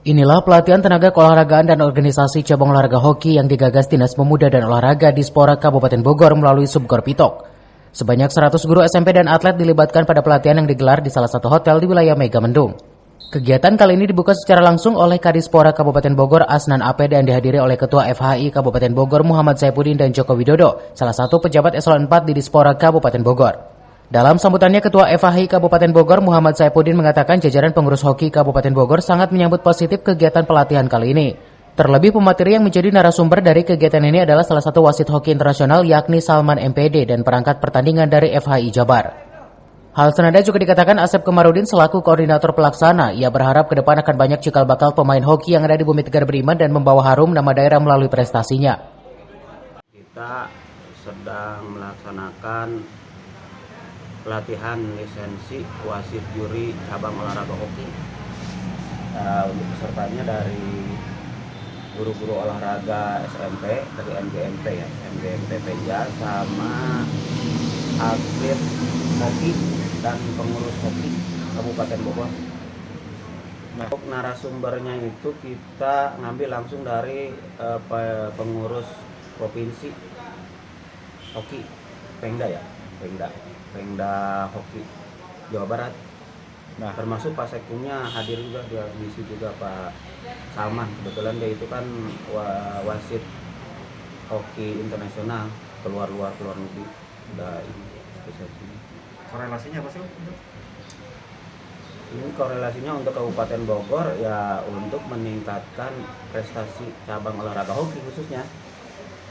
Inilah pelatihan tenaga keolahragaan dan organisasi cabang olahraga hoki yang digagas Dinas Pemuda dan Olahraga Dispora Kabupaten Bogor melalui Subgor Pitok. Sebanyak 100 guru SMP dan atlet dilibatkan pada pelatihan yang digelar di salah satu hotel di wilayah Megamendung. Kegiatan kali ini dibuka secara langsung oleh Kadispora Kabupaten Bogor Asnan AP dan dihadiri oleh Ketua FHI Kabupaten Bogor Muhammad Saifuddin dan Joko Widodo, salah satu pejabat eselon 4 di Dispora Kabupaten Bogor. Dalam sambutannya, Ketua FHI Kabupaten Bogor Muhammad Saifuddin mengatakan jajaran pengurus hoki Kabupaten Bogor sangat menyambut positif kegiatan pelatihan kali ini. Terlebih pemateri yang menjadi narasumber dari kegiatan ini adalah salah satu wasit hoki internasional yakni Salman MPD dan perangkat pertandingan dari FHI Jabar. Hal senada juga dikatakan Asep Kemarudin selaku koordinator pelaksana. Ia berharap ke depan akan banyak cikal bakal pemain hoki yang ada di Bumi Tegar Beriman dan membawa harum nama daerah melalui prestasinya. Kita sedang melaksanakan pelatihan lisensi wasit juri cabang olahraga hoki. Untuk pesertanya dari guru-guru olahraga SMP dari MGMP ya, MGMP Penja sama atlet hoki dan pengurus hoki Kabupaten Bogor. Untuk narasumbernya itu kita ngambil langsung dari pengurus provinsi hoki Pengda ya, Pengda Hoki Jawa Barat. Nah, termasuk Pak Sekkumnya hadir juga, dia diisi juga Pak Salman. Kebetulan dia itu kan wasit hoki internasional keluar negeri. Udah ini spesialisnya. Korelasinya apa sih? Ini korelasinya untuk Kabupaten Bogor ya, untuk meningkatkan prestasi cabang olahraga hoki khususnya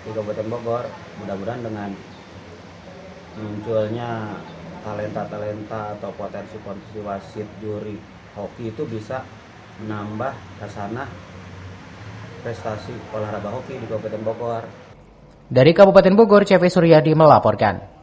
di Kabupaten Bogor. Mudah-mudahan dengan munculnya talenta-talenta atau potensi-potensi wasit juri hoki itu bisa menambah hasanah prestasi olahraga hoki di Kabupaten Bogor. Dari Kabupaten Bogor, CV Suryadi melaporkan.